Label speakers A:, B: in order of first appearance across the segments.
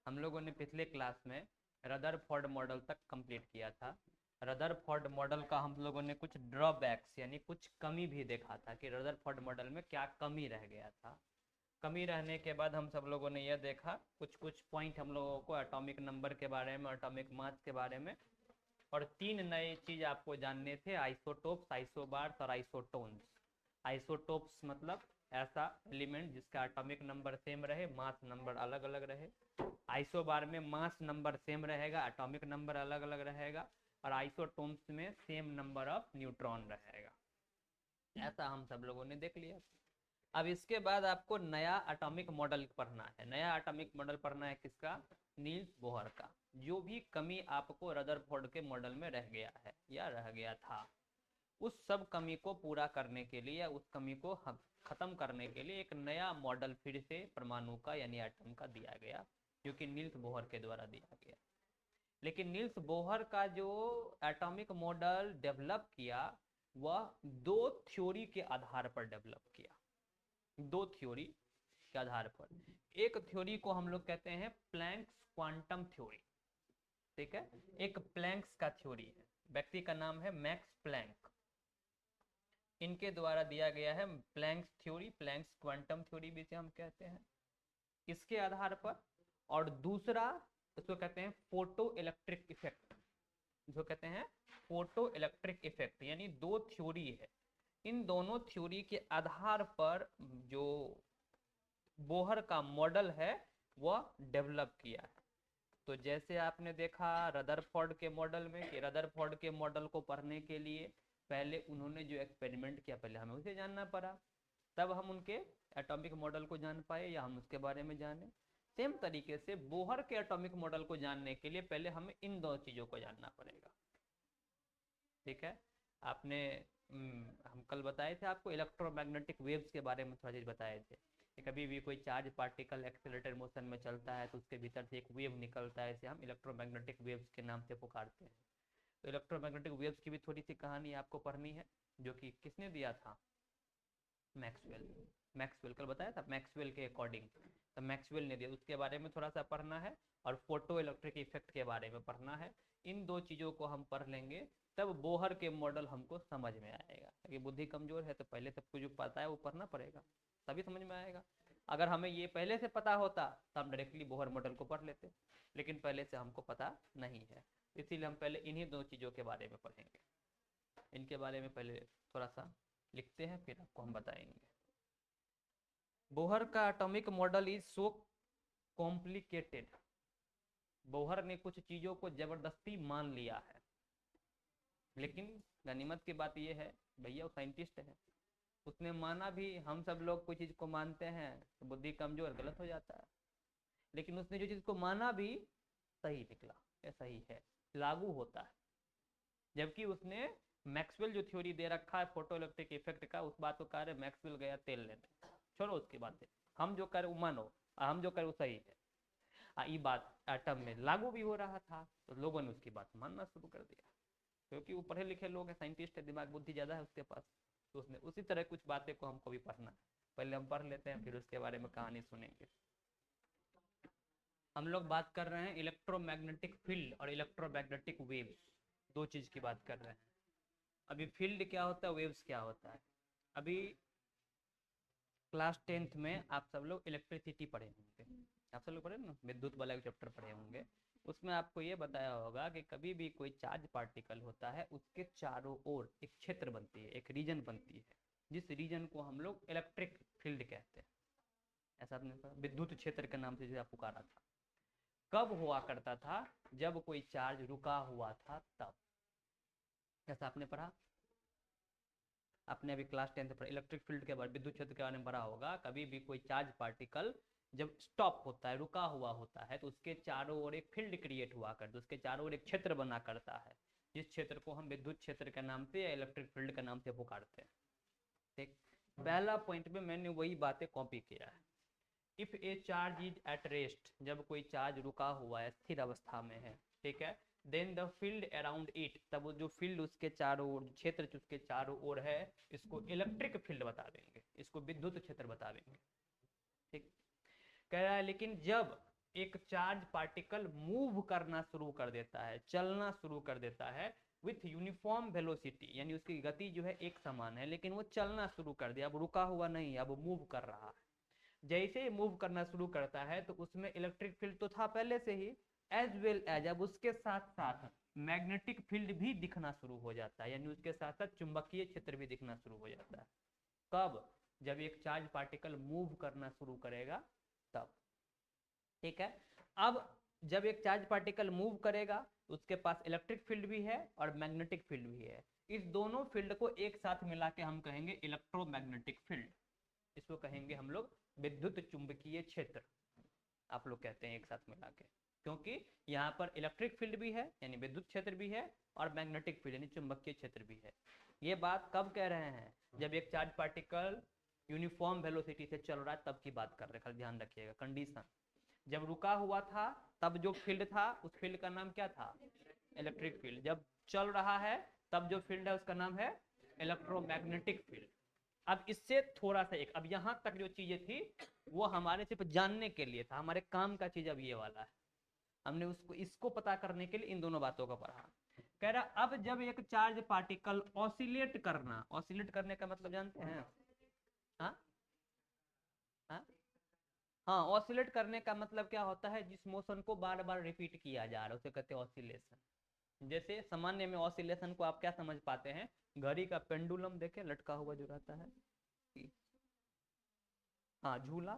A: हम लोगों ने पिछले क्लास में रदरफोर्ड मॉडल तक कंप्लीट किया था। रदरफोर्ड मॉडल का हम लोगों ने कुछ ड्रॉबैक्स यानी कुछ कमी भी देखा था कि रदरफोर्ड मॉडल में क्या कमी रह गया था। कमी रहने के बाद हम सब लोगों ने यह देखा कुछ कुछ पॉइंट हम लोगों को एटॉमिक नंबर के बारे में, एटॉमिक मास के बारे में, और 3 नए चीज आपको जानने थे, आइसोटोप्स, आइसोबार्स और आइसोटोन्स। आइसोटोप्स मतलब ऐसा एलिमेंट जिसका एटॉमिक नंबर सेम रहे, मास नंबर अलग अलग रहे। आइसोबार में मास नंबर सेम रहेगा, एटॉमिक नंबर अलग अलग रहेगा, और आइसोटोन्स में सेम नंबर ऑफ न्यूट्रॉन रहेगा। ऐसा हम सब लोगों ने देख लिया। अब इसके बाद आपको नया एटॉमिक मॉडल पढ़ना है। नया एटॉमिक मॉडल पढ़ना है किसका? नील्स बोहर का। जो भी कमी आपको रदरफोर्ड के मॉडल में रह गया है या रह गया था, उस सब कमी को पूरा करने के लिए या उस कमी को खत्म करने के लिए एक नया मॉडल फिर से परमाणु का यानी एटम का दिया गया, जो कि नील्स बोहर के द्वारा दिया गया। लेकिन नील्स बोहर का जो एटॉमिक मॉडल डेवलप किया वह 2 थ्योरी के आधार पर डेवलप किया। 2 थ्योरी के आधार पर। एक थ्योरी को हम लोग कहते हैं प्लैंक्स क्वांटम थ्योरी, ठीक है। एक प्लैंक्स का थ्योरी है, व्यक्ति का नाम है मैक्स प्लैंक। इनके द्वारा दिया गया है Planck's theory, Planck's quantum theory भी से हम कहते हैं, इसके आधार पर। और दूसरा इसको कहते हैं फोटो इलेक्ट्रिक इफेक्ट, जो कहते हैं फोटो इलेक्ट्रिक इफेक्ट, यानी 2 थ्योरी है। इन दोनों थ्योरी के आधार पर जो बोहर का मॉडल है वह डेवलप किया है। तो जैसे आपने देखा रदरफोर्ड के मॉडल में कि रदरफोर्ड के मॉडल को पढ़ने के लिए पहले उन्होंने जो एक्सपेरिमेंट किया पहले हमें उसे जानना पड़ा, तब हम उनके एटॉमिक मॉडल को जान पाए या हम उसके बारे में जाने। सेम तरीके से बोहर के एटॉमिक मॉडल को जानने के लिए पहले हमें इन 2 चीजों को जानना पड़ेगा, ठीक है। आपने हम कल बताए थे आपको इलेक्ट्रोमैग्नेटिक वेव्स के बारे में थोड़ा चीज बताए थे कि कभी भी कोई चार्ज पार्टिकल एक्सेलरेटेड मोशन में चलता है तो उसके भीतर से एक वेव निकलता है, इसे हम इलेक्ट्रोमैग्नेटिक वेव्स के नाम से पुकारते हैं। तो इलेक्ट्रोमैग्नेटिक वेव्स की भी थोड़ी सी कहानी आपको पढ़नी है, जो कि किसने दिया था? मैक्सवेल। मैक्सवेल कल बताया था, मैक्सवेल के अकॉर्डिंग तो मैक्सवेल ने दिया, उसके बारे में थोड़ा सा पढ़ना है। और फोटो इलेक्ट्रिक इफेक्ट के बारे में पढ़ना है। इन 2 चीजों को हम पढ़ लेंगे तब बोहर के मॉडल हमको समझ में आएगा। क्योंकि बुद्धि कमजोर है तो पहले सबको जो पता है वो पढ़ना पड़ेगा, तभी समझ में आएगा। अगर हमें ये पहले से पता होता तो हम डायरेक्टली बोहर मॉडल को पढ़ लेते, लेकिन पहले से हमको पता नहीं है, इसीलिए हम पहले इन्हीं 2 चीजों के बारे में पढ़ेंगे। इनके बारे में पहले थोड़ा सा लिखते हैं, फिर आपको हम बताएंगे। बोहर का atomic model is so complicated. Bohr ने कुछ चीजों को जबरदस्ती मान लिया है, लेकिन गनीमत की बात यह है भैया वो साइंटिस्ट है, उसने माना भी। हम सब लोग कोई चीज को मानते हैं तो बुद्धि कमजोर गलत हो जाता है, लेकिन उसने जो चीज को माना भी सही निकला, ये सही है, लागू होता है। जबकि उसने मैक्सवेल जो थ्योरी दे रखा है फोटो इलेक्ट्रिक इफेक्ट का, उस बात को कह रहे मैक्सवेल गया तेल लेने, छोड़ो उसकी बातें, हम जो करे वो मानो, हम जो करे वो सही है। ये बात एटम में लागू भी हो रहा था तो लोगों ने उसकी बात मानना शुरू कर दिया, क्योंकि वो पढ़े लिखे लोग हैं, साइंटिस्ट है, दिमाग बुद्धि ज्यादा है उसके पास, तो उसने उसी तरह कुछ बातें को हमको भी पढ़ना है। पहले हम पढ़ लेते हैं, फिर उसके बारे में कहानी सुनेंगे। हम लोग बात कर रहे हैं इलेक्ट्रोमैग्नेटिक फील्ड और इलेक्ट्रोमैग्नेटिक वेव्स, 2 चीज की बात कर रहे हैं। अभी फील्ड क्या होता है, वेव्स क्या होता है। अभी क्लास 10th में आप सब लोग इलेक्ट्रिसिटी पढ़े होंगे, आप सब लोग पढ़े ना, विद्युत वाला चैप्टर पढ़े होंगे। उसमें आपको ये बताया होगा कि कभी भी कोई चार्ज पार्टिकल होता है उसके चारों ओर एक क्षेत्र बनती है, एक रीजन बनती है, जिस रीजन को हम लोग इलेक्ट्रिक फील्ड कहते हैं। ऐसा आपने विद्युत क्षेत्र के नाम से जिसे पुकारा था। कब हुआ करता था? जब कोई चार्ज रुका हुआ था तब। ऐसा आपने पढ़ा, आपने अभी क्लास 10th पर इलेक्ट्रिक फील्ड के बारे, विद्युत क्षेत्र के बारे में पढ़ा होगा। कभी भी कोई चार्ज पार्टिकल जब स्टॉप होता है, रुका हुआ होता है, तो उसके चारों ओर एक फील्ड क्रिएट हुआ करता है, उसके चारों ओर एक क्षेत्र बना करता है, जिस क्षेत्र को हम विद्युत क्षेत्र के नाम से या इलेक्ट्रिक फील्ड के नाम से पुकारते हैं, ठीक। पहला पॉइंट में मैंने वही बातें कॉपी किया है। If A charge is at rest, जब कोई चार्ज रुका हुआ है, स्थिर अवस्था में है, ठीक है, then the field around it, तब जो फील्ड उसके चारों ओर, क्षेत्र उसके चारों ओर है, इसको इलेक्ट्रिक फील्ड बता देंगे, इसको विद्युत क्षेत्र बता देंगे, ठीक। कह रहा है लेकिन जब एक चार्ज पार्टिकल मूव करना शुरू कर देता है, चलना शुरू कर देता है विथ यूनिफॉर्म वेलोसिटी, यानी उसकी गति जो है एक समान है, लेकिन वो चलना शुरू कर दिया, अब रुका हुआ नहीं, अब मूव कर रहा है। जैसे ही मूव करना शुरू करता है तो उसमें इलेक्ट्रिक फील्ड तो था पहले से ही, एज वेल एज अब उसके साथ साथ मैग्नेटिक फील्ड भी दिखना शुरू हो जाता है, यानी उसके साथ साथ चुंबकीय क्षेत्र भी दिखना शुरू हो जाता है। कब? जब एक चार्ज पार्टिकल मूव करना शुरू करेगा तब। ठीक है, अब जब एक चार्ज पार्टिकल मूव करेगा उसके पास इलेक्ट्रिक फील्ड भी है और मैग्नेटिक फील्ड भी है, इस दोनों फील्ड को एक साथ मिला के हम कहेंगे इलेक्ट्रोमैग्नेटिक फील्ड, इसको कहेंगे हम लोग विद्युत चुंबकीय क्षेत्र, आप लोग कहते हैं एक साथ मिला के, क्योंकि यहाँ पर इलेक्ट्रिक फील्ड भी है यानी विद्युत क्षेत्र भी है और मैग्नेटिक फील्ड यानी चुंबकीय क्षेत्र भी है। ये बात कब कह रहे हैं? जब एक चार्ज पार्टिकल यूनिफॉर्म वेलोसिटी से चल रहा है तब की बात कर रहे हैं, ध्यान रखिएगा कंडीशन। जब रुका हुआ था तब जो फील्ड था उस फील्ड का नाम क्या था? Electric field. जब चल रहा है तब जो फील्ड है उसका नाम है इलेक्ट्रोमैग्नेटिक फील्ड। अब इससे थोड़ा सा अब यहाँ तक जो चीजें थी वो हमारे सिर्फ जानने के लिए था, हमारे काम का चीज अब ये वाला है, हमने उसको इसको पता करने के लिए इन दोनों बातों का पढ़ा। कह रहा अब जब एक चार्ज पार्टिकल ऑसिलेट करना, ऑसिलेट करने का मतलब जानते हैं? हाँ हाँ हाँ, ऑसिलेट करने का मतलब क्या होता है? जिस मोशन को बार बार रिपीट किया जा रहा है उसे कहते हैं ऑसिलेशन। जैसे सामान्य में ऑसिलेशन को आप क्या समझ पाते हैं? घड़ी का पेंडुलम देखे लटका हुआ जो रहता है, हाँ झूला,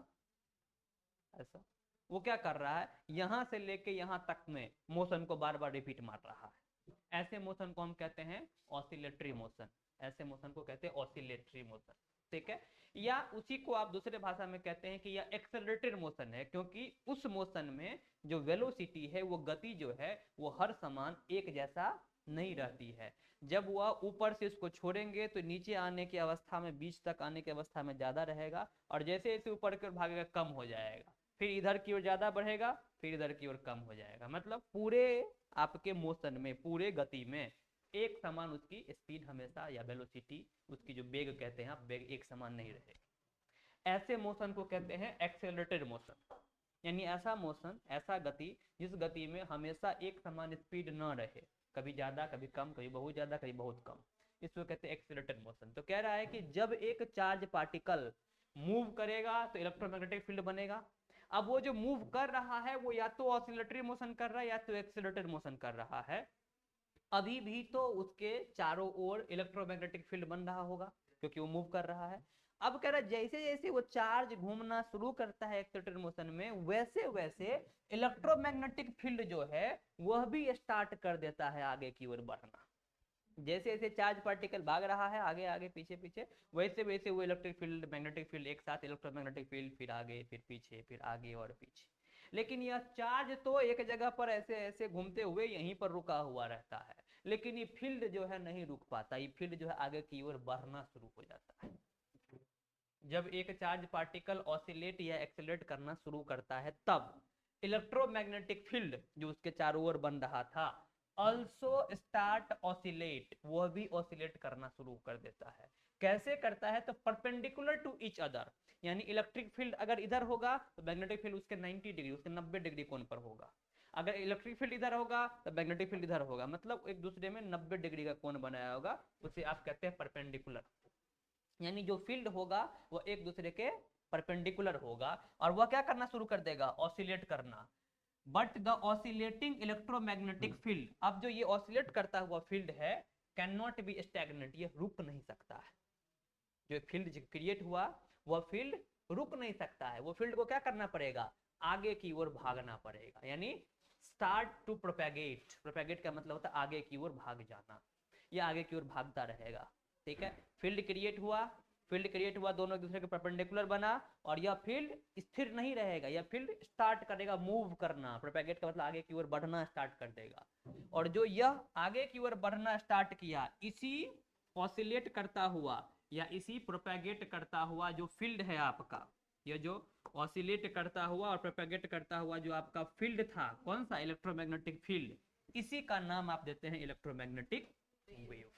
A: ऐसा वो क्या कर रहा है? यहां से लेके यहां तक में मोशन को बार बार रिपीट मार रहा है, ऐसे मोशन को हम कहते हैं ऑसिलेटरी मोशन, ऐसे मोशन को कहते हैं ऑसिलेटरी मोशन। ठीक है, या उसी को आप दूसरे भाषा में कहते हैं कि यह एक्सेलरेटेड मोशन है, क्योंकि उस मोशन में जो वेलोसिटी है वो गति जो है वो हर समान एक जैसा नहीं रहती है। जब वह ऊपर से इसको छोड़ेंगे तो नीचे आने की अवस्था में, बीच तक आने की अवस्था में ज्यादा रहेगा, और जैसे जैसे ऊपर की ओर भागेगा कम हो जाएगा, फिर इधर की ओर ज्यादा बढ़ेगा, फिर इधर की ओर कम हो जाएगा। मतलब पूरे आपके मोशन में, पूरे गति में एक समान उसकी स्पीड हमेशा, या वेलोसिटी, उसकी जो वेग कहते हैं आप, वेग एक समान नहीं रहेगी। ऐसे मोशन को कहते हैं एक्सेलरेटेड मोशन, यानी ऐसा मोशन, ऐसा गति जिस गति में हमेशा एक समान स्पीड न रहे, कभी ज्यादा कभी कम, कभी बहुत ज्यादा कभी बहुत कम, इसको कहते हैं एक्सेलरेटेड मोशन। तो कह रहा है कि जब एक चार्ज पार्टिकल मूव करेगा तो इलेक्ट्रोमैग्नेटिक फील्ड बनेगा। अब वो जो मूव कर रहा है वो या तो ऑसिलेटरी मोशन कर रहा है या तो एक्सेलरेटेड मोशन कर रहा है, अभी भी तो उसके चारों ओर इलेक्ट्रोमैग्नेटिक फील्ड बन रहा होगा क्योंकि वो मूव कर रहा है। अब कह रहा है जैसे जैसे वो चार्ज घूमना शुरू करता है एक्सेलरेटेड मोशन में, वैसे वैसे इलेक्ट्रोमैग्नेटिक फील्ड जो है वह भी स्टार्ट कर देता है आगे की ओर बढ़ना। जैसे जैसे चार्ज पार्टिकल भाग रहा है आगे आगे पीछे पीछे, वैसे वैसे वो इलेक्ट्रिक फील्ड, मैग्नेटिक फील्ड एक साथ, इलेक्ट्रोमैग्नेटिक फील्ड फिर आगे फिर पीछे फिर आगे और पीछे। लेकिन यह चार्ज तो एक जगह पर ऐसे ऐसे घूमते हुए यहीं पर रुका हुआ रहता है, लेकिन ये फील्ड जो है नहीं रुक पाता, ये फील्ड जो है आगे की ओर बढ़ना शुरू हो जाता है। जब एक चार्ज पार्टिकल ऑसिलेट या एक्सेलरेट करना शुरू करता है तब इलेक्ट्रोमैग्नेटिक फील्ड जो उसके चारों ओर बन रहा था ऑल्सो स्टार्ट ऑसिलेट, वह भी ऑसिलेट करना शुरू कर देता है। कैसे करता है? तो परपेंडिकुलर टू ईच अदर, यानी इलेक्ट्रिक फील्ड अगर इधर होगा तो मैग्नेटिक फील्ड उसके 90 डिग्री, उसके 90 डिग्री कोण पर होगा। अगर इलेक्ट्रिक फील्ड इधर होगा तो मैग्नेटिक फील्ड इधर होगा, मतलब एक दूसरे में 90 डिग्री का कोण बनाया होगा, उसे आप कहते हैं परपेंडिकुलर। यानी जो फील्ड होगा वो एक दूसरे के परपेंडिकुलर होगा और वह क्या करना शुरू कर देगा? ऑसिलेट करना। But the oscillating electromagnetic field, अब जो ये ऑसिलेट करता हुआ फील्ड है कैन नॉट बी स्टैग्नेंट, ये रुक नहीं सकता है। जो फील्ड क्रिएट हुआ वह फील्ड रुक नहीं सकता है, वो फील्ड को क्या करना पड़ेगा? आगे की ओर भागना पड़ेगा, यानी स्टार्ट टू प्रोपेगेट। प्रोपेगेट का मतलब होता है आगे की ओर भाग जाना, ये आगे की ओर भागता रहेगा। ठीक है, फील्ड क्रिएट हुआ, फील्ड क्रिएट हुआ, दोनों एक दूसरे के परपेंडिकुलर बना, और यह फील्ड स्थिर नहीं रहेगा, यह फील्ड स्टार्ट करेगा मूव करना। प्रोपेगेट का मतलब आगे की ओर बढ़ना स्टार्ट कर देगा, और जो यह आगे की ओर बढ़ना स्टार्ट किया, इसी ऑसिलेट करता हुआ या इसी प्रोपेगेट करता हुआ जो फील्ड है आपका, ये जो ऑसिलेट करता हुआ और प्रोपेगेट करता हुआ जो आपका फील्ड था, कौन सा? इलेक्ट्रोमैग्नेटिक फील्ड, इसी का नाम आप देते हैं इलेक्ट्रोमैग्नेटिक वेव।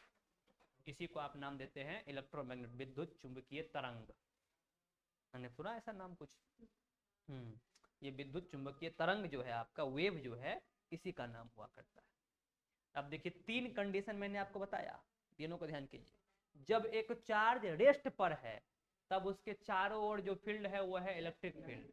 A: इसी को आप नाम देते हैं इलेक्ट्रोमैग्नेटिक, विद्युत चुंबकीय तरंग। मैंने सुना ऐसा नाम कुछ? ये विद्युत चुंबकीय तरंग जो है आपका वेव जो है इसी का नाम हुआ करता है। अब देखिए 3 कंडीशन मैंने आपको बताया, तीनों को ध्यान कीजिए। जब एक चार्ज रेस्ट पर है तब उसके चारों ओर जो फील्ड है वो है इलेक्ट्रिक फील्ड।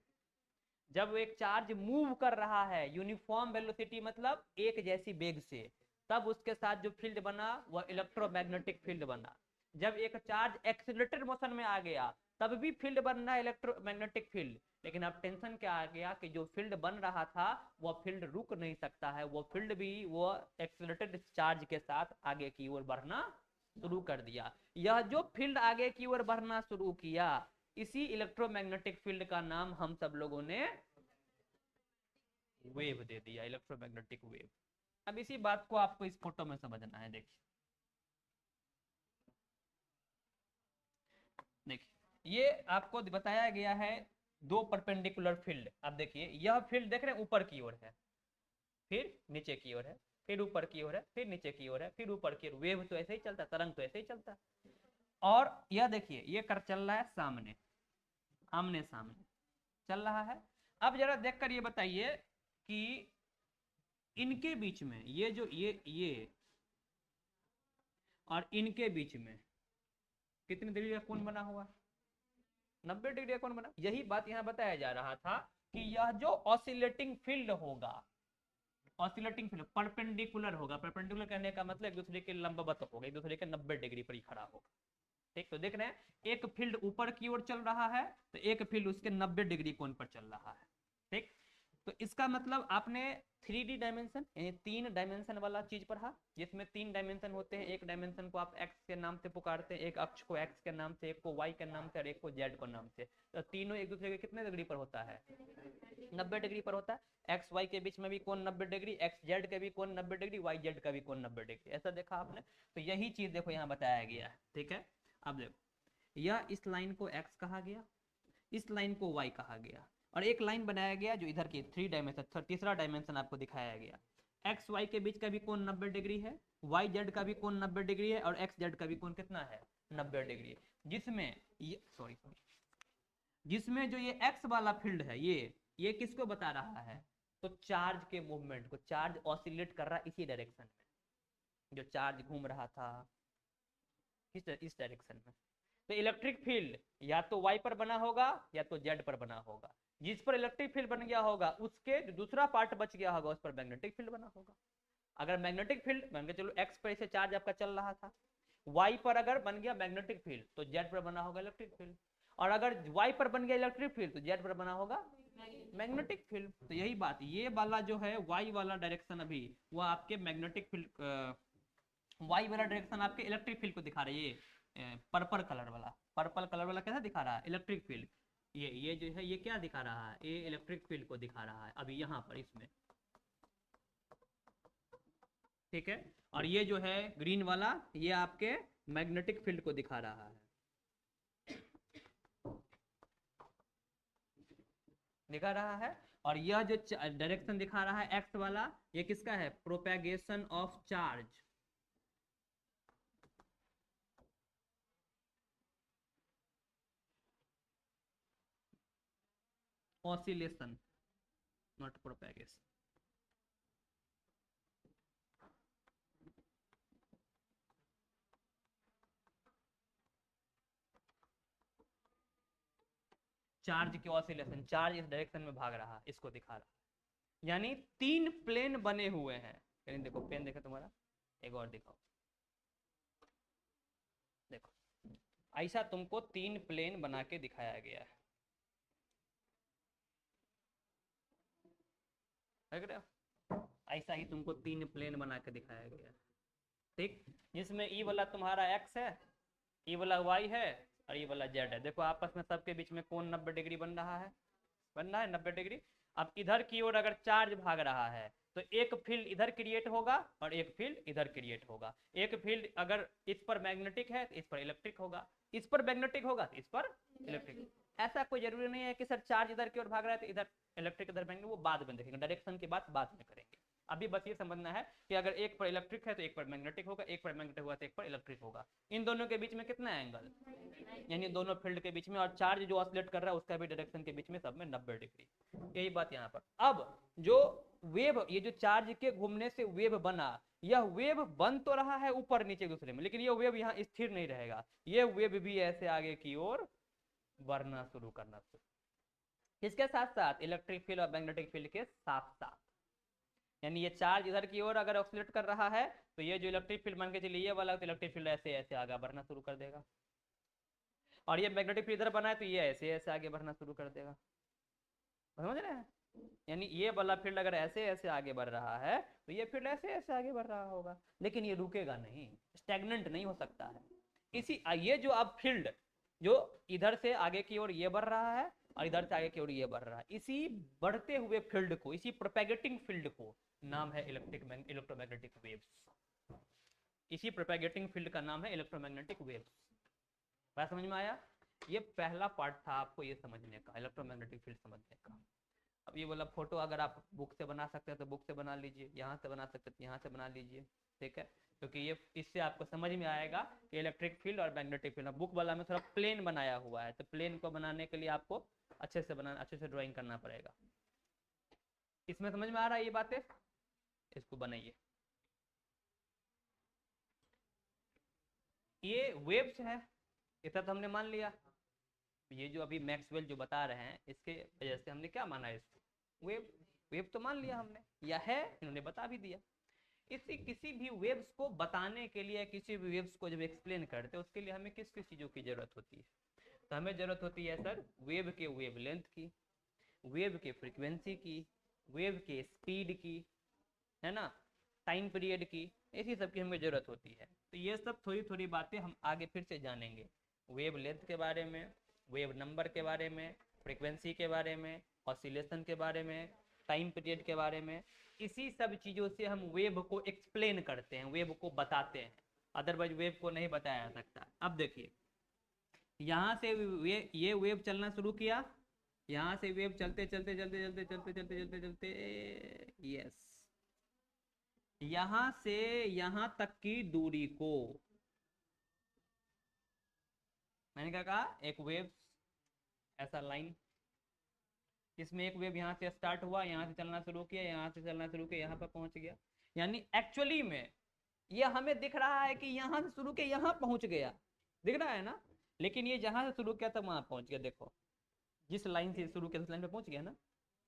A: जब एक चार्ज मूव कर रहा है यूनिफॉर्म वेलोसिटी मतलब एक जैसी वेग से, तब उसके साथ जो फील्ड बना वह इलेक्ट्रोमैग्नेटिक फील्ड बना। जब एक चार्ज एक्सीलरेटेड मोशन में आ गया तब भी फील्ड बनना है इलेक्ट्रोमैग्नेटिक फील्ड। लेकिन अब टेंशन क्या आ गया कि जो फील्ड बन रहा था वह फील्ड रुक नहीं सकता है, वो फील्ड भी वो एक्सीलरेटेड चार्ज के साथ आगे की ओर बढ़ना शुरू कर दिया। यह जो फील्ड आगे की ओर बढ़ना शुरू किया इसी इलेक्ट्रोमैग्नेटिक फील्ड का नाम हम सब लोगों ने वेव दे दिया, इलेक्ट्रोमैग्नेटिक वेव। अब इसी बात को आपको इस फोटो में समझना है। देखिए देखिए ये आपको बताया गया है दो परपेंडिकुलर फील्ड। अब देखिए यह फील्ड देख रहे हैं ऊपर की ओर है, फिर नीचे की ओर है, फिर ऊपर की ओर है, फिर नीचे की ओर है, फिर ऊपर की ओर। वेव तो ऐसे ही चलता है, तरंग तो ऐसे ही चलता है। और यह देखिए ये कर चल रहा है सामने, आमने सामने चल रहा है। अब जरा देखकर ये बताइए कि इनके बीच में ये जो ये और इनके बीच में कितनी डिग्री का कोण बना हुआ? 90 डिग्री का कोण बना। यही बात यहाँ बताया जा रहा था कि यह जो ऑसिलेटिंग फील्ड होगा, ऑसिलेटिंग फील्ड परपेंडिकुलर होगा। परपेंडिकुलर कहने का मतलब एक दूसरे के लंबवत होगा, एक दूसरे के 90 डिग्री पर ही खड़ा होगा। ठीक, तो देख रहे हैं एक फील्ड ऊपर की ओर चल रहा है तो एक फील्ड उसके 90 डिग्री कोण पर चल रहा है। ठीक, तो इसका मतलब आपने 3D डायमेंशन यानी 3 डायमेंशन वाला चीज पढ़ा, जिसमें 3 डायमेंशन होते हैं। एक डायमेंशन को आप एक्स के नाम से पुकारते हैं, एक अक्ष को एक्स के नाम से, एक को वाई के नाम से और एक को जेड के नाम से। तो तीनों एक दूसरे के कितने डिग्री पर होता है? 90 डिग्री पर होता है। एक्स वाई के बीच में भी कोण 90 डिग्री, एक्स जेड के भी कोण 90 डिग्री, वाई जेड का भी कोण 90 डिग्री। ऐसा देखा आपने? तो यही चीज देखो यहाँ बताया गया है। ठीक है, अब देखो यह इस लाइन को एक्स कहा गया, इस लाइन को वाई कहा गया, और एक लाइन बनाया गया जो इधर की 3 डायमेंशन, तीसरा डायमेंशन आपको दिखाया गया। एक्स वाई के बीच का भी कोण 90 डिग्री है, वाई जेड का भी कोण 90 डिग्री है, और एक्स जेड का भी कोण कितना है? 90 डिग्री। जिसमें ये जिसमें जो ये एक्स वाला फील्ड है ये किसको बता रहा है? तो चार्ज के मूवमेंट को। चार्ज ऑसिलेट कर रहा है इसी डायरेक्शन में, जो चार्ज घूम रहा था इस डायरेक्शन में। तो इलेक्ट्रिक फील्ड या तो वाई पर बना होगा या तो जेड पर बना होगा। जिस पर इलेक्ट्रिक फील्ड बन गया होगा उसके जो दूसरा पार्ट बच गया होगा उस पर मैग्नेटिक फील्ड बना होगा। अगर मैग्नेटिक फील्ड मान के चलो एक्स पर ऐसे चार्ज आपका चल रहा था, वाई पर अगर बन गया मैग्नेटिक फील्ड तो जेड पर बना होगा इलेक्ट्रिक फील्ड, और अगर वाई पर बन गया इलेक्ट्रिक फील्ड तो जेड पर बना होगा मैग्नेटिक फील्ड। तो यही बात, ये वाला जो है वाई वाला डायरेक्शन अभी वो आपके मैग्नेटिक फील्ड, वाई वाला डायरेक्शन आपके इलेक्ट्रिक फील्ड को दिखा रही है। पर्पल कलर वाला, पर्पल कलर वाला कैसा दिखा रहा है? Electric field. ये जो है ये क्या दिखा रहा है? ये इलेक्ट्रिक फील्ड को दिखा रहा है अभी यहाँ पर इसमें। ठीक है, और ये जो है ग्रीन वाला ये आपके मैग्नेटिक फील्ड को दिखा रहा है, दिखा रहा है। और यह जो डायरेक्शन दिखा रहा है एक्स वाला ये किसका है? Propagation of charge, oscillation not propagation. Charge की ऑसिलेशन, चार्ज इस डायरेक्शन में भाग रहा है, इसको दिखा रहा है। यानी 3 प्लेन बने हुए हैं। कहीं देखो पेन देखो तुम्हारा, एक और दिखाओ। देखो ऐसा तुमको 3 प्लेन बना के दिखाया गया है, देख रहे हो? ऐसा ही तुमको 3 प्लेन बना के दिखाया गया है। ठीक, जिसमें ई वाला तुम्हारा एक्स है, ई वाला वाई है और ई वाला जेड है। देखो आपस में सबके बीच में कोण 90 डिग्री बन रहा है, बन रहा है 90 डिग्री। अब इधर की ओर अगर चार्ज भाग रहा है तो एक फील्ड इधर क्रिएट होगा और एक फील्ड इधर क्रिएट होगा। एक फील्ड अगर इस पर मैग्नेटिक है तो इस पर इलेक्ट्रिक होगा, इस पर मैग्नेटिक होगा तो इस पर इलेक्ट्रिक। ऐसा कोई जरूरी नहीं है कि सर चार्ज इधर की ओर भाग रहा है तो इधर इलेक्ट्रिक इधर मैग्नेटिक, वो बाद में देखेंगे, डायरेक्शन की बात बाद में करेंगे। अभी बस ये समझना है कि अगर एक पर इलेक्ट्रिक है तो एक पर मैग्नेटिक होगा, एक पर मैग्नेटिक होगा तो एक पर इलेक्ट्रिक होगा। इन दोनों के बीच में कितना एंगल, यानी दोनों फील्ड के बीच में, और चार्ज जो ऑसिलेट कर रहा है उसका भी डायरेक्शन के बीच में सब में 90 डिग्री। यही बात यहाँ पर। अब जो वेव, ये जो चार्ज के घूमने से वेव बना, यह वेव बन तो रहा है ऊपर नीचे दूसरे में, लेकिन यह वेव यहाँ स्थिर नहीं रहेगा, यह वेव भी ऐसे आगे की ओर बढ़ना शुरू करना शुरू। किसके साथ साथ, इलेक्ट्रिक फील्ड और मैग्नेटिक फील्ड के साथ साथ। यानी ये चार्ज इधर की ओर अगर ऑक्सीलेट कर रहा है तो ये जो इलेक्ट्रिक फील्ड मान के चलिए ये वाला, तो इलेक्ट्रिक फील्ड ऐसे ऐसे आगे बढ़ना शुरू कर देगा, और ये मैग्नेटिक फील्ड इधर बना है तो ये ऐसे ऐसे आगे बढ़ना शुरू कर देगा। समझ रहे हैं? यानी ये वाला फील्ड अगर ऐसे ऐसे आगे बढ़ रहा है तो ये फील्ड ऐसे ऐसे आगे बढ़ रहा होगा, लेकिन ये रुकेगा नहीं, स्टैग्नेंट नहीं हो सकता है। इसी ये जो अब फील्ड जो इधर से आगे की ओर ये बढ़ रहा है और इधर से आगे की ओर ये बढ़ रहा है, इसी बढ़ते हुए फील्ड को, इसी प्रोपेगेटिंग फील्ड को नाम है इलेक्ट्रोमैग्नेटिक वेव्स। इसी प्रोपेगेटिंग फील्ड का नाम है इलेक्ट्रोमैग्नेटिक वेव्स। बात समझ में आया? ये पहला पार्ट था आपको ये समझने का, इलेक्ट्रोमैग्नेटिक फील्ड समझने का। अब ये वाला फोटो अगर आप बुक से बना सकते हैं तो बुक से बना लीजिए, यहाँ से बना सकते हैं तो यहाँ से बना लीजिए, ठीक है, क्योंकि ये इससे आपको समझ में आएगा कि इलेक्ट्रिक फील्ड और मैग्नेटिक फील्ड। बुक वाला में थोड़ा प्लेन बनाया हुआ है, तो प्लेन को बनाने के लिए आपको अच्छे से ड्राइंग करना पड़ेगा। इसमें समझ में आ रहा है ये बातें? इसको बनाइए। ये वेव्स है, इतना तो हमने मान लिया। ये जो अभी मैक्सवेल जो बता रहे हैं इसके वजह से हमने क्या माना, इसको वेव, वेव तो मान लिया हमने, या है, इन्होंने बता भी दिया। इसी किसी भी वेव्स को बताने के लिए, किसी भी वेव्स को जब एक्सप्लेन करते हैं उसके लिए हमें किस किस चीज़ों की जरूरत होती है? तो हमें जरूरत होती है सर वेव के वेवलेंथ की, वेव के फ्रीक्वेंसी की, वेव के स्पीड की, है ना, टाइम पीरियड की, ऐसी सब की हमें जरूरत होती है। तो ये सब थोड़ी थोड़ी बातें हम आगे फिर से जानेंगे, वेव लेंथ के बारे में, वेव नंबर के बारे में, फ्रीक्वेंसी के बारे में, ऑसिलेशन के बारे में, टाइम पीरियड के बारे में। इसी सब चीज़ों से हम वेव को एक्सप्लेन करते हैं, वेव को बताते हैं, अदरवाइज वेव को नहीं बताया जा सकता। अब देखिए यहाँ से ये वेव चलना शुरू किया, यहाँ से वेव चलते चलते चलते चलते चलते चलते चलते चलते यस, यहाँ से यहाँ तक की दूरी को मैंने क्या कहा, एक वेव ऐसा लाइन, इसमें एक वेव यहाँ से स्टार्ट हुआ, यहाँ से चलना शुरू किया, यहाँ से चलना शुरू किया, यहाँ पर पहुंच गया। यानी एक्चुअली में ये हमें दिख रहा है कि यहाँ से शुरू किया यहाँ पहुंच गया, दिख रहा है ना, लेकिन ये जहाँ से शुरू किया था वहां पहुंच गया। देखो जिस लाइन से शुरू किया उस लाइन पे पहुंच गया ना।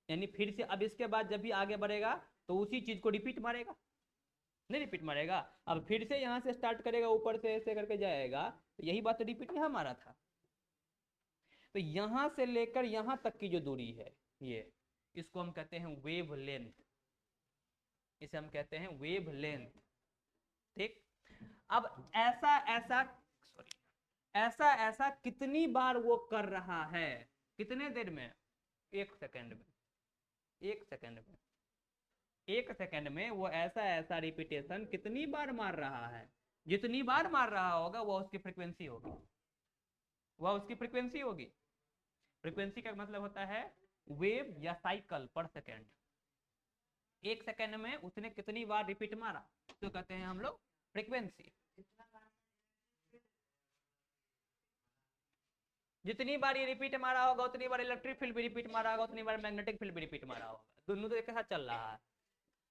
A: यानी फिर से अब इसके बाद जब भी आगे बढ़ेगा तो उसी चीज को रिपीट मारेगा, नहीं रिपीट मारेगा। अब फिर से यहाँ से स्टार्ट करेगा, ऊपर से ऐसे करके जाएगा, तो यही बात तो रिपीट यहाँ मारा था। तो यहां से लेकर यहां तक की जो दूरी है ये, इसको हम कहते हैं वेव लेंथ, इसे हम कहते हैं वेव लेंथ, ठीक। अब ऐसा ऐसा सॉरी ऐसा ऐसा कितनी बार वो कर रहा है, कितने देर में, एक सेकंड में, एक सेकंड में, एक सेकंड में वो ऐसा ऐसा रिपीटेशन कितनी बार मार रहा है, जितनी बार मार रहा होगा वह उसकी फ्रीक्वेंसी होगी, वह उसकी फ्रीक्वेंसी होगी। फ्रीक्वेंसी का मतलब होता है वेव या साइकिल पर सेकेंड। एक सेकेंड में उसने कितनी बार रिपीट मारा तो कहते हैं हम लोग फ्रीक्वेंसी। जितनी बार ये रिपीट मारा होगा उतनी बार इलेक्ट्रिक फील्ड भी रिपीट मारा होगा, उतनी बार मैग्नेटिक फील्ड भी रिपीट मारा होगा, दोनों तो एक साथ चल रहा है।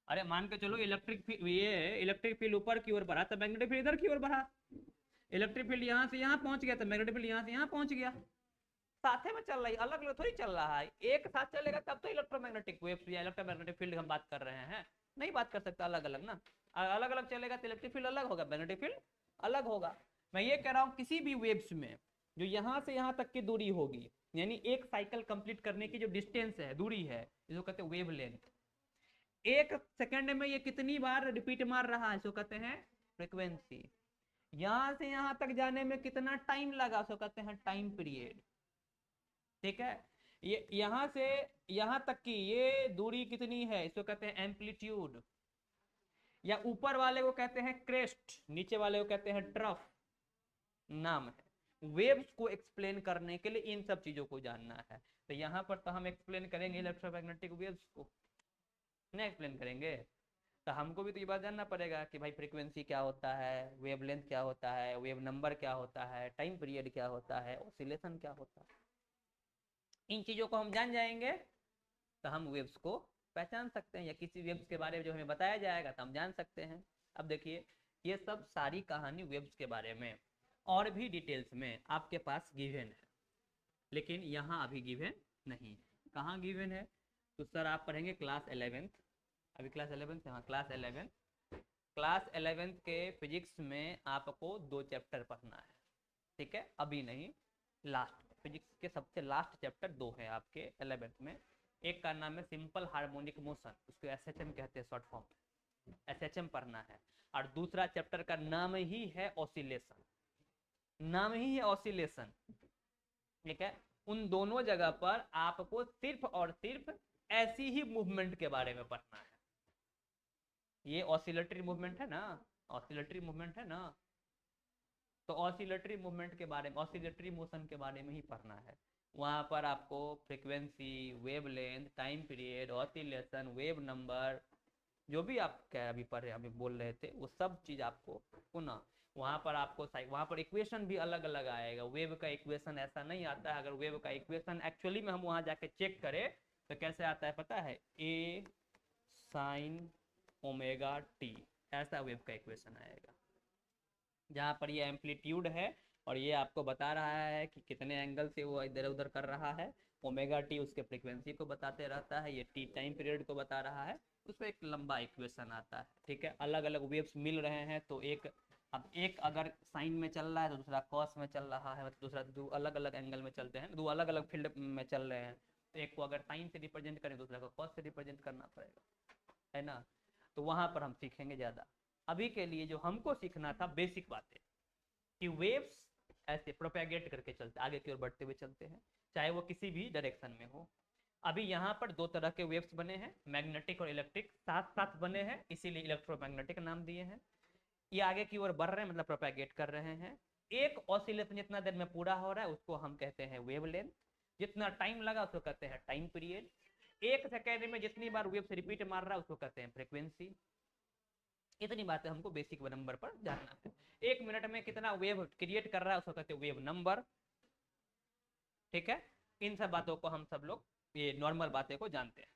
A: अरे मान के चलो इलेक्ट्रिक फील्ड ऊपर की ओर बढ़ा तो मैग्नेटिक फील्ड इधर की ओर बढ़ा, इलेक्ट्रिक फील्ड यहाँ से यहाँ पहुंच गया तो मैग्नेटिक फील्ड यहाँ से यहाँ पहुंच गया, साथे में चल रही, अलग अलग थोड़ी चल रहा है। एक साथ चलेगा तब तो इलेक्ट्रोमैग्नेटिक वेव्स या इलेक्ट्रोमैग्नेटिक फील्ड हम बात कर रहे हैं, नहीं बात कर सकता अलग अलग ना। अलग अलग चलेगा तो इलेक्ट्रिक फील्ड अलग होगा, मैग्नेटिक फील्ड अलग होगा। मैं ये कह रहा हूँ किसी भी वेव्स में जो यहाँ से यहाँ तक की दूरी होगी, यानी एक साइकिल कंप्लीट करने की जो डिस्टेंस है, दूरी है, इसको कहते हैं वेव लेंथ। एक सेकंड में ये कितनी बार रिपीट मार रहा है इसको कहते हैं फ्रीक्वेंसी। यहां से यहां तक जाने में कितना टाइम लगा उसको कहते हैं टाइम पीरियड, ठीक है। ये यहां से यहां तक की ये दूरी कितनी है इसको कहते हैं एम्पलीट्यूड, या ऊपर वाले को कहते हैं क्रेस्ट, नीचे वाले को कहते हैं ट्रफ, नाम है। वेव्स को एक्सप्लेन करने के लिए इन सब चीजों को जानना है। तो यहाँ पर तो हम एक्सप्लेन करेंगे इलेक्ट्रोमैग्नेटिक वेव्स को, नहीं एक्सप्लेन करेंगे, तो हमको भी तो ये बात जानना पड़ेगा कि भाई फ्रीक्वेंसी क्या होता है, वेवलेंथ क्या होता है, वेव नंबर क्या होता है, टाइम पीरियड क्या होता है, ऑसिलेशन क्या होता है। इन चीज़ों को हम जान जाएंगे तो हम वेव्स को पहचान सकते हैं, या किसी वेव्स के बारे में जो हमें बताया जाएगा तो हम जान सकते हैं। अब देखिए, ये सब सारी कहानी वेव्स के बारे में और भी डिटेल्स में आपके पास गिवन है, लेकिन यहाँ अभी गिवन नहीं है। कहाँ गिवन है? तो सर आप पढ़ेंगे क्लास 11th, अभी क्लास 11th है, हाँ क्लास 11th। क्लास 11th के फिजिक्स में आपको 2 चैप्टर पढ़ना है, ठीक है, अभी नहीं, लास्ट फिजिक्स के सबसे लास्ट चैप्टर 2 है आपके 11th में। एक का नाम है सिंपल हार्मोनिक मोशन, उसको एसएचएम कहते हैं शॉर्ट फॉर्म, एसएचएम पढ़ना है। और दूसरा चैप्टर का नाम ही है ऑसिलेशन, नाम ही है ऑसिलेशन, ठीक है। उन दोनों जगह पर आपको सिर्फ और सिर्फ ऐसी ही मूवमेंट के बारे में पढ़ना है। ये ऑसिलेटरी मूवमेंट है ना, ऑसिलेटरी मूवमेंट है ना, तो ऑसिलेटरी मूवमेंट के बारे में, ऑसिलेटरी मोशन के बारे में ही पढ़ना है। वहां पर आपको frequency, wavelength, time period, oscillation, wave number, जो भी आप क्या अभी पढ़ रहे अभी बोल रहे थे, वो सब चीज आपको पुनः वहां पर आपको वहां पर इक्वेशन भी अलग अलग आएगा। वेव का इक्वेशन ऐसा नहीं आता है, अगर वेव का इक्वेशन एक्चुअली में हम वहां जाके चेक करें तो कैसे आता है पता है? ए साइन ओमेगा टी, ऐसा वेव का इक्वेशन आएगा, जहाँ पर ये एम्पलीट्यूड है और ये आपको बता रहा है कि कितने एंगल से वो इधर उधर कर रहा है। ओमेगा टी उसके फ्रीक्वेंसी को बताते रहता है, ये टी टाइम पीरियड को बता रहा है। उसमें एक लंबा इक्वेशन आता है, ठीक है। अलग अलग वेव्स मिल रहे हैं तो एक, अब एक अगर साइन में चल रहा है तो दूसरा कॉस में चल रहा है, मतलब दूसरा दो अलग अलग एंगल में चलते हैं, दो अलग अलग फील्ड में चल रहे हैं, तो एक को अगर साइन से रिप्रेजेंट करें दूसरा को कॉस से रिप्रेजेंट करना पड़ेगा, है ना। तो वहां पर हम सीखेंगे ज्यादा। अभी के लिए जो हमको सीखना था बेसिक बातें, कि वेव्स ऐसे प्रोपेगेट करके चलते, आगे की ओर बढ़ते हुए चलते हैं, चाहे वो किसी भी डायरेक्शन में हो। अभी यहाँ पर 2 तरह के वेव्स बने हैं, मैग्नेटिक और इलेक्ट्रिक साथ साथ बने हैं, इसीलिए इलेक्ट्रोमैग्नेटिक नाम दिए हैं। ये आगे की ओर बढ़ रहे हैं, मतलब प्रोपेगेट कर रहे हैं। एक ऑसिलेशन जितना देर में पूरा हो रहा है उसको हम कहते हैं वेवलेंथ, जितना टाइम लगा उसको कहते हैं टाइम पीरियड, 1 सेकेंड में जितनी बार वेव से रिपीट मार रहा है उसको कहते हैं फ्रीक्वेंसी। इतनी बातें हमको बेसिक नंबर पर जानना है। 1 मिनट में कितना वेव क्रिएट कर रहा है उसको कहते हैं वेव नंबर, ठीक है। इन सब बातों को हम सब लोग ये नॉर्मल बातें को जानते हैं,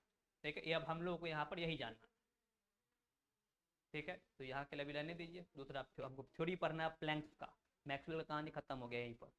A: ठीक है। ये अब हम लोगों को यहाँ पर यही जानना, ठीक है। तो यहाँ के लिए भी रहने दीजिए। दूसरा हमको थ्योरी पढ़ना है प्लैंक्स का, मैक्सवेल का कहानी खत्म हो गया यहीं पर।